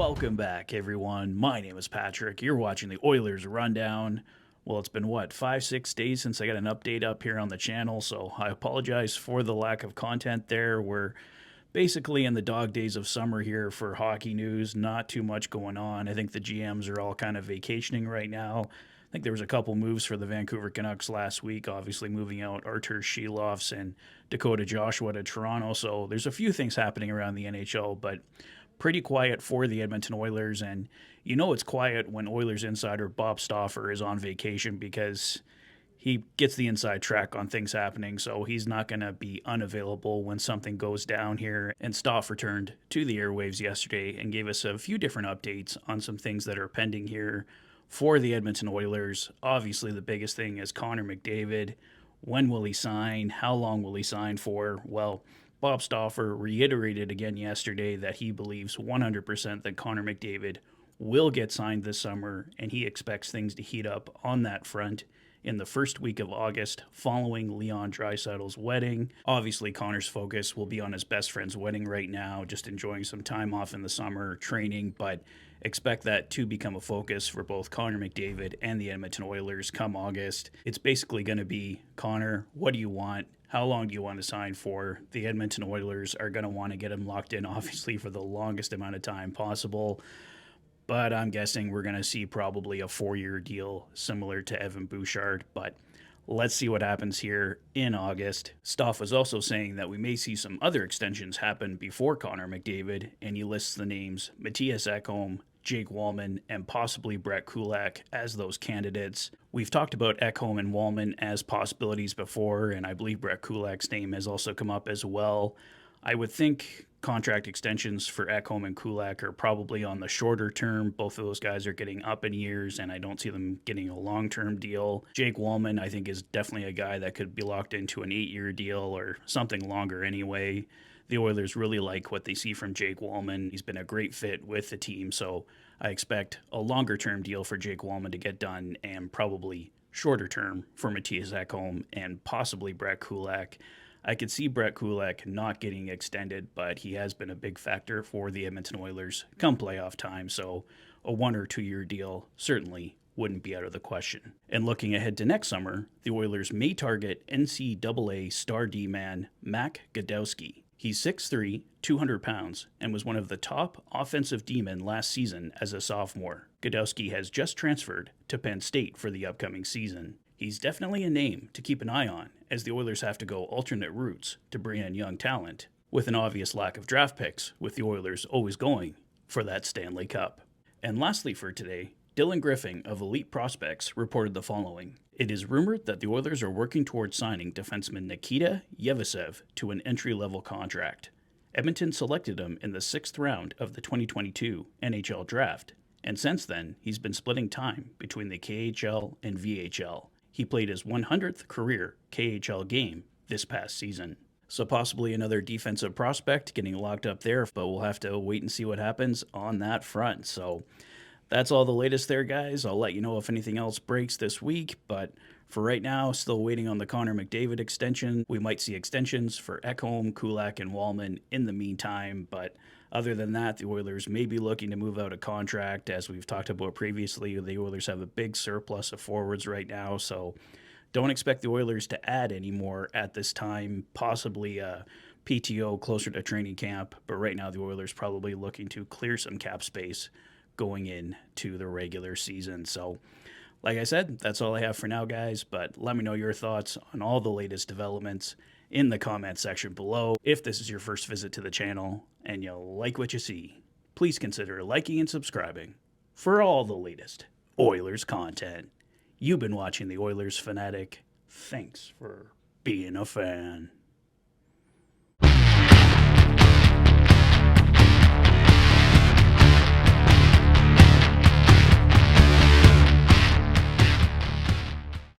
Welcome back, everyone. My name is Patrick. You're watching the Oilers Rundown. Well, it's been, 5-6 days since I got an update up here on the channel, so I apologize for the lack of content there. We're basically in the dog days of summer here for hockey news. Not too much going on. I think the GMs are all kind of vacationing right now. I think there was a couple moves for the Vancouver Canucks last week, obviously moving out Artur Shilovs and Dakota Joshua to Toronto. So there's a few things happening around the NHL, but pretty quiet for the Edmonton Oilers. And you know it's quiet when Oilers insider Bob Stauffer is on vacation because he gets the inside track on things happening, so he's not going to be unavailable when something goes down here. And Staff returned to the airwaves yesterday and gave us a few different updates on some things that are pending here for the Edmonton Oilers. Obviously, the biggest thing is Connor McDavid. When will he sign? How long will he sign for? Well, Bob Stauffer reiterated again yesterday that he believes 100% that Connor McDavid will get signed this summer, and he expects things to heat up on that front in the first week of August following Leon Draisaitl's wedding. Obviously, Connor's focus will be on his best friend's wedding right now, just enjoying some time off in the summer, training, but expect that to become a focus for both Connor McDavid and the Edmonton Oilers come August. It's basically going to be, Connor, what do you want? How long do you want to sign for? The Edmonton Oilers are going to want to get him locked in, obviously, for the longest amount of time possible. But I'm guessing we're going to see probably a 4-year deal similar to Evan Bouchard. But let's see what happens here in August. Stoff was also saying that we may see some other extensions happen before Connor McDavid, and he lists the names Matthias Ekholm, Jake Wallman, and possibly Brett Kulak as those candidates. We've talked about Ekholm and Wallman as possibilities before, and I believe Brett Kulak's name has also come up as well. I would think contract extensions for Ekholm and Kulak are probably on the shorter term. Both of those guys are getting up in years, and I don't see them getting a long-term deal. Jake Wallman, I think, is definitely a guy that could be locked into an 8-year deal or something longer anyway. The Oilers really like what they see from Jake Wallman. He's been a great fit with the team, so I expect a longer-term deal for Jake Wallman to get done and probably shorter term for Matthias Ekholm and possibly Brett Kulak. I could see Brett Kulak not getting extended, but he has been a big factor for the Edmonton Oilers come playoff time, so a 1 or 2 year deal certainly wouldn't be out of the question. And looking ahead to next summer, the Oilers may target NCAA star D-man Mac Gadowsky. He's 6'3", 200 pounds, and was one of the top offensive D-men last season as a sophomore. Gadowsky has just transferred to Penn State for the upcoming season. He's definitely a name to keep an eye on, as the Oilers have to go alternate routes to bring in young talent, with an obvious lack of draft picks, with the Oilers always going for that Stanley Cup. And lastly for today, Dylan Griffin of Elite Prospects reported the following. It is rumored that the Oilers are working towards signing defenseman Nikita Yevisev to an entry-level contract. Edmonton selected him in the 6th round of the 2022 NHL Draft, and since then, he's been splitting time between the KHL and VHL. He played his 100th career KHL game this past season. So possibly another defensive prospect getting locked up there, but we'll have to wait and see what happens on that front. So that's all the latest there, guys. I'll let you know if anything else breaks this week, but for right now, still waiting on the Connor McDavid extension. We might see extensions for Ekholm, Kulak, and Wallman in the meantime, but other than that, the Oilers may be looking to move out a contract. As we've talked about previously, the Oilers have a big surplus of forwards right now, so don't expect the Oilers to add any more at this time, possibly a PTO closer to training camp, but right now the Oilers probably looking to clear some cap space going into the regular season. So like I said, that's all I have for now, guys, but let me know your thoughts on all the latest developments in the comment section below. If this is your first visit to the channel and you like what you see, please consider liking and subscribing for all the latest Oilers content. You've been watching the Oilers Fanatic. Thanks for being a fan.